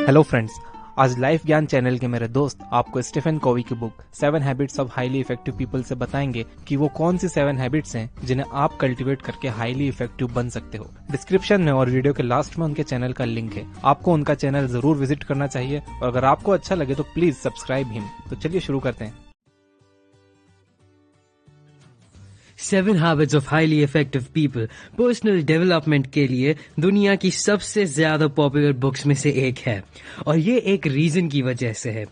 Hello friends, आज life ज्ञान channel के मेरे दोस्त आपको स्टीफन कोवी की book 7 habits of highly effective people से बताएंगे कि वो कौन सी 7 हैबिट्स हैं जिन्हें आप कल्टीवेट करके हाईली इफेक्टिव बन सकते हो। डिस्क्रिप्शन में और वीडियो के लास्ट में उनके चैनल का लिंक है, आपको उनका चैनल जरूर विजिट करना चाहिए और अगर आपको अच्छा लगे तो प्लीज सब्सक्राइब हिम। तो चलिए शुरू करते हैं। 7 habits of highly effective people personal development के लिए दुनिया की सबसे ज्यादा पॉपुलर बुक्स में से एक है और ये एक रीजन की वजह से है।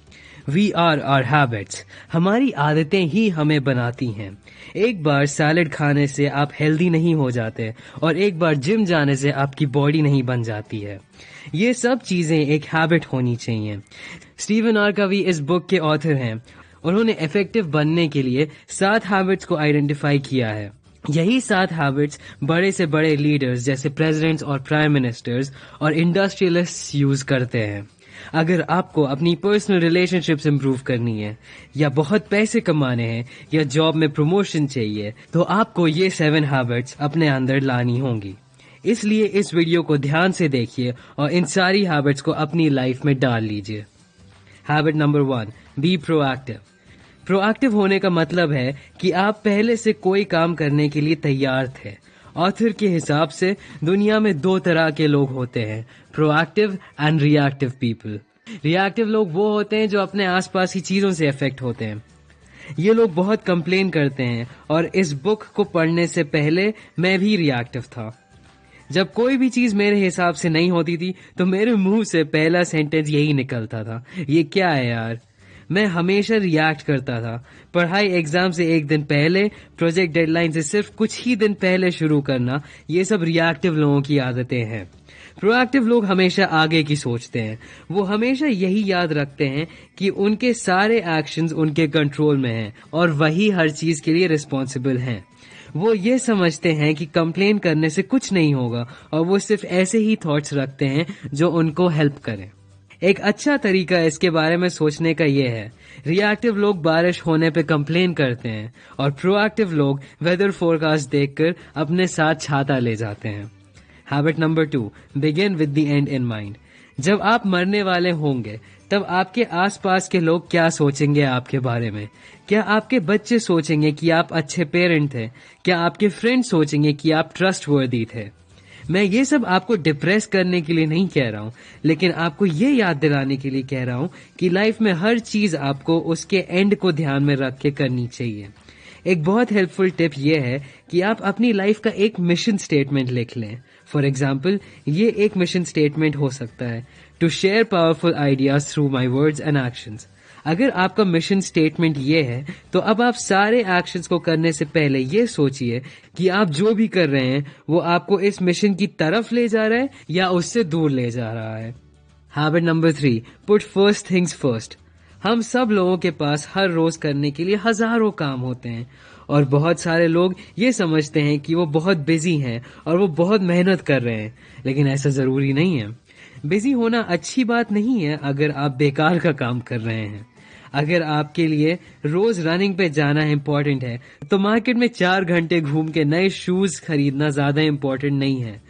We are our habits. हमारी आदतें ही हमें बनाती हैं। एक बार सैलेड खाने से आप हेल्दी नहीं हो जाते और एक बार जिम जाने से आपकी बॉडी नहीं बन जाती है। ये सब चीजें एक हैबिट होनी चाहिए। स्टीवन आर कवी इस बुक के ऑथर हैं। उन्होंने इफेक्टिव बनने के लिए 7 हैबिट्स को आइडेंटिफाई किया है। यही 7 हैबिट्स बड़े से बड़े लीडर्स जैसे प्रेसिडेंट्स और प्राइम मिनिस्टर्स और इंडस्ट्रियलिस्ट्स यूज करते हैं। अगर आपको अपनी पर्सनल रिलेशनशिप्स इंप्रूव करनी है या बहुत पैसे कमाने हैं या जॉब में प्रमोशन चाहिए तो आपको ये 7 हैबिट्स अपने अंदर लानी होंगी। इसलिए इस वीडियो को ध्यान से देखिए और इन सारी हैबिट्स को अपनी लाइफ में डाल लीजिए। Habit number 1, be proactive. Proactive होने का मतलब है कि आप पहले से कोई काम करने के लिए तैयार थे। ऑथर के हिसाब से दुनिया में 2 तरह के लोग होते हैं, proactive and reactive people. Reactive लोग वो होते हैं जो अपने आसपास की चीजों से अफेक्ट होते हैं। ये लोग बहुत कंप्लेन करते हैं और इस बुक को पढ़ने से पहले मैं भी रिएक्टिव था। जब कोई भी चीज मेरे हिसाब से नहीं होती थी तो मेरे मुंह से पहला सेंटेंस यही निकलता था, ये क्या है यार। मैं हमेशा रिएक्ट करता था। पढ़ाई एग्जाम से एक दिन पहले, प्रोजेक्ट डेडलाइन से सिर्फ कुछ ही दिन पहले शुरू करना, ये सब रिएक्टिव लोगों की आदतें हैं। प्रोएक्टिव लोग हमेशा आगे की सोचते हैं। वो हमेशा यही याद रखते हैं कि उनके सारे एक्शंस उनके कंट्रोल में हैं और वही हर चीज के लिए रिस्पॉन्सिबल हैं। वो ये समझते हैं कि कंप्लेन करने से कुछ नहीं होगा और वो सिर्फ ऐसे ही थॉट्स रखते हैं जो उनको हेल्प करें। एक अच्छा तरीका इसके बारे में सोचने का ये है, रिएक्टिव लोग बारिश होने पे कंप्लेन करते हैं और प्रोएक्टिव लोग वेदर फोरकास्ट देखकर अपने साथ छाता ले जाते हैं। Habit number 2, begin with the and in mind. जब आप मरने वाले होंगे तब आपके आसपास के लोग क्या सोचेंगे आपके बारे में? क्या आपके बच्चे सोचेंगे कि आप अच्छे पेरेंट थे? क्या आपके फ्रेंड सोचेंगे कि आप ट्रस्टवर्दी थे? मैं ये सब आपको डिप्रेस करने के लिए नहीं कह रहा हूँ, लेकिन आपको ये याद दिलाने के लिए कह रहा हूँ कि लाइफ में हर चीज आपको उसके एंड को ध्यान में रख के करनी चाहिए। एक बहुत हेल्पफुल टिप ये है कि आप अपनी लाइफ का एक मिशन स्टेटमेंट लिख लें। फॉर एग्जाम्पल, ये एक मिशन स्टेटमेंट हो सकता है, to share powerful ideas through my words and actions. अगर आपका मिशन स्टेटमेंट ये है तो अब आप सारे एक्शंस को करने से पहले ये सोचिए कि आप जो भी कर रहे हैं वो आपको इस मिशन की तरफ ले जा रहा है या उससे दूर ले जा रहा है। Habit number 3, put first things first. हम सब लोगों के पास हर रोज करने के लिए हजारों काम होते हैं और बहुत सारे लोग ये समझते हैं कि वो बहुत बिजी हैं और वो बहुत मेहनत कर रहे हैं, लेकिन ऐसा जरूरी नहीं है। बिजी होना अच्छी बात नहीं है अगर आप बेकार का काम कर रहे हैं। अगर आपके लिए रोज रनिंग पे जाना इम्पोर्टेंट है तो मार्केट में 4 घंटे घूम के नए शूज खरीदना ज्यादा इम्पोर्टेंट नहीं है।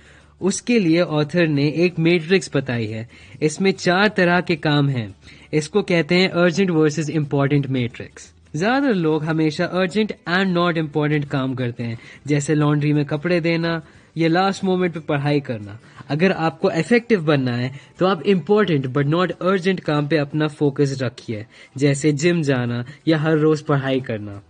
उसके लिए ऑथर ने एक मैट्रिक्स बताई है। इसमें 4 तरह के काम हैं। इसको कहते हैं अर्जेंट वर्सेस इम्पोर्टेंट मैट्रिक्स। ज्यादातर लोग हमेशा अर्जेंट एंड नॉट इम्पोर्टेंट काम करते हैं, जैसे लॉन्ड्री में कपड़े देना या लास्ट मोमेंट पे पढ़ाई करना। अगर आपको इफेक्टिव बनना है तो आप इम्पोर्टेंट बट नॉट अर्जेंट काम पे अपना फोकस रखिए, जैसे जिम जाना या हर रोज पढ़ाई करना।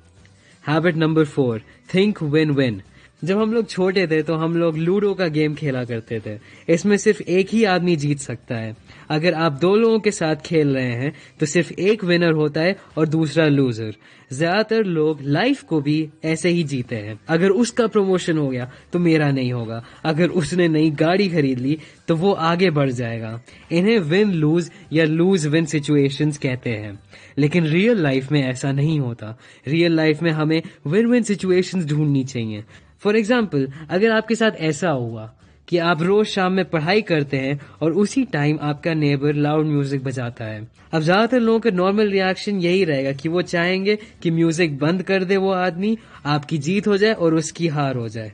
Habit number 4, think win win. जब हम लोग छोटे थे तो हम लोग लूडो का गेम खेला करते थे। इसमें सिर्फ एक ही आदमी जीत सकता है। अगर आप 2 लोगों के साथ खेल रहे हैं तो सिर्फ एक विनर होता है और दूसरा लूजर। ज्यादातर लोग लाइफ को भी ऐसे ही जीते हैं। अगर उसका प्रमोशन हो गया तो मेरा नहीं होगा, अगर उसने नई गाड़ी खरीद ली तो वो आगे बढ़ जाएगा। इन्हें विन लूज या लूज विन सिचुएशंस कहते हैं, लेकिन रियल लाइफ में ऐसा नहीं होता। रियल लाइफ में हमें विन विन सिचुएशंस ढूंढनी चाहिए। फॉर एग्जाम्पल, अगर आपके साथ ऐसा हुआ कि आप रोज शाम में पढ़ाई करते हैं और उसी टाइम आपका नेबर लाउड म्यूजिक बजाता है, अब ज्यादातर लोगों का नॉर्मल रिएक्शन यही रहेगा कि वो चाहेंगे कि म्यूजिक बंद कर दे वो आदमी, आपकी जीत हो जाए और उसकी हार हो जाए।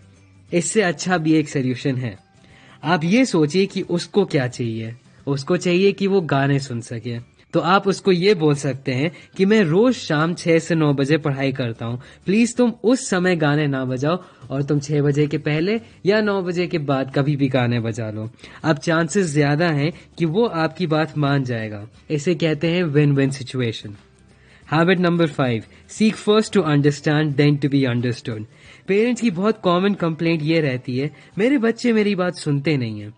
इससे अच्छा भी एक सोल्यूशन है। आप ये सोचिए कि उसको क्या चाहिए। उसको चाहिए कि वो गाने सुन सके। तो आप उसको ये बोल सकते हैं कि मैं रोज शाम 6 से 9 बजे पढ़ाई करता हूँ, प्लीज तुम उस समय गाने ना बजाओ और तुम 6 बजे के पहले या 9 बजे के बाद कभी भी गाने बजा लो। अब चांसेस ज्यादा हैं कि वो आपकी बात मान जाएगा। इसे कहते हैं win win situation. Habit number 5, seek first to understand then to be understood. Parents की बहुत कॉमन कंप्लेंट ये रहती है, मेरे बच्चे मेरी बात सुनते नहीं है।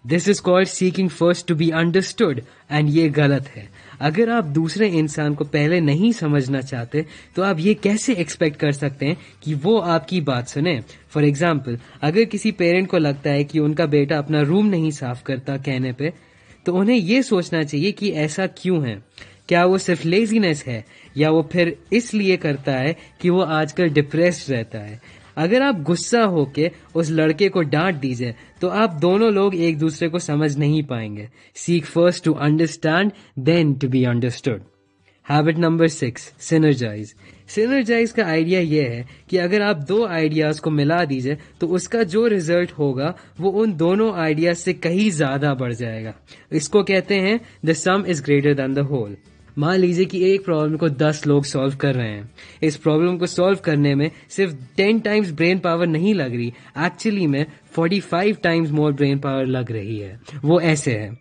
This is called seeking first to be understood and ये गलत है। अगर आप दूसरे इंसान को पहले नहीं समझना चाहते तो आप ये कैसे एक्सपेक्ट कर सकते हैं कि वो आपकी बात सुने। फॉर एग्जाम्पल, अगर किसी पेरेंट को लगता है कि उनका बेटा अपना रूम नहीं साफ करता कहने पे, तो उन्हें ये सोचना चाहिए कि ऐसा क्यों है। क्या वो सिर्फ लेजीनेस है या वो फिर इसलिए करता है कि वो आजकल डिप्रेस्ड रहता है। अगर आप गुस्सा होके उस लड़के को डांट दीजिए तो आप दोनों लोग एक दूसरे को समझ नहीं पाएंगे। Seek first to understand then to be understood. Habit number 6, synergise. Synergise का आइडिया यह है कि अगर आप दो आइडियाज को मिला दीजिए तो उसका जो रिजल्ट होगा वो उन दोनों आइडियाज से कहीं ज्यादा बढ़ जाएगा। इसको कहते हैं the sum is greater than the whole. मान लीजिए कि एक प्रॉब्लम को 10 लोग सॉल्व कर रहे हैं। इस प्रॉब्लम को सॉल्व करने में सिर्फ 10 टाइम्स ब्रेन पावर नहीं लग रही, एक्चुअली में 45 टाइम्स मोर ब्रेन पावर लग रही है। वो ऐसे है,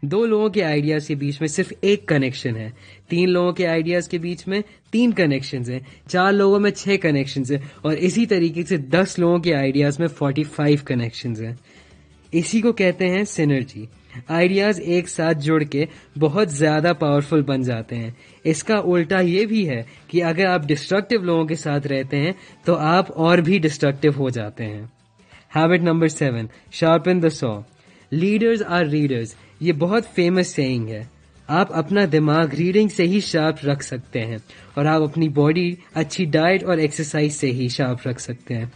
2 लोगों के आइडियाज के बीच में सिर्फ एक कनेक्शन है, 3 लोगों के आइडियाज के बीच में 3 कनेक्शंस हैं, 4 लोगों में 6 कनेक्शंस हैं और इसी तरीके से 10 लोगों के आइडियाज में 45 कनेक्शंस हैं। इसी को कहते हैं सिनर्जी। आइडियाज एक साथ जुड़ के बहुत ज्यादा पावरफुल बन जाते हैं। इसका उल्टा ये भी है कि अगर आप डिस्ट्रक्टिव लोगों के साथ रहते हैं तो आप और भी डिस्ट्रक्टिव हो जाते हैं। Habit number 7, sharpen the saw. Leaders are readers, ये बहुत फेमस सेइंग है। आप अपना दिमाग रीडिंग से ही शार्प रख सकते हैं और आप अपनी बॉडी अच्छी डाइट और एक्सरसाइज से ही शार्प रख सकते हैं।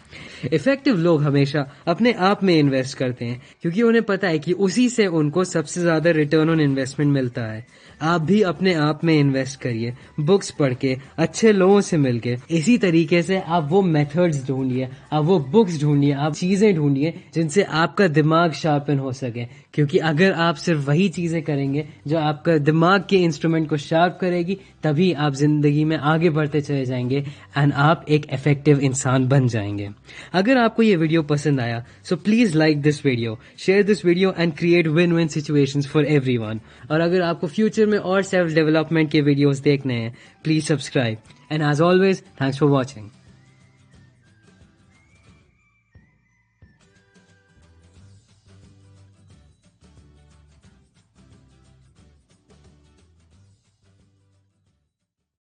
इफेक्टिव लोग हमेशा अपने आप में इन्वेस्ट करते हैं क्योंकि उन्हें पता है कि उसी से उनको सबसे ज्यादा रिटर्न ऑन इन्वेस्टमेंट मिलता है। आप भी अपने आप में इन्वेस्ट करिए, बुक्स पढ़ के, अच्छे लोगों से मिलके। इसी तरीके से आप वो मेथड्स ढूंढिए, आप वो बुक्स ढूंढिए, आप चीजें ढूंढिए जिनसे आपका दिमाग शार्पन हो सके। क्योंकि अगर आप सिर्फ वही चीजें करेंगे जो आपका दिमाग के इंस्ट्रूमेंट को शार्प करेगी, तभी आप जिंदगी में आगे बढ़ते चले जाएंगे एंड आप एक इफेक्टिव इंसान बन जाएंगे। अगर आपको ये वीडियो पसंद आया so please like this video, share this video and create win win situations for everyone. और अगर आपको फ्यूचर में और सेल्फ डेवलपमेंट के वीडियोस देखने हैं, please subscribe. And as always, thanks for watching.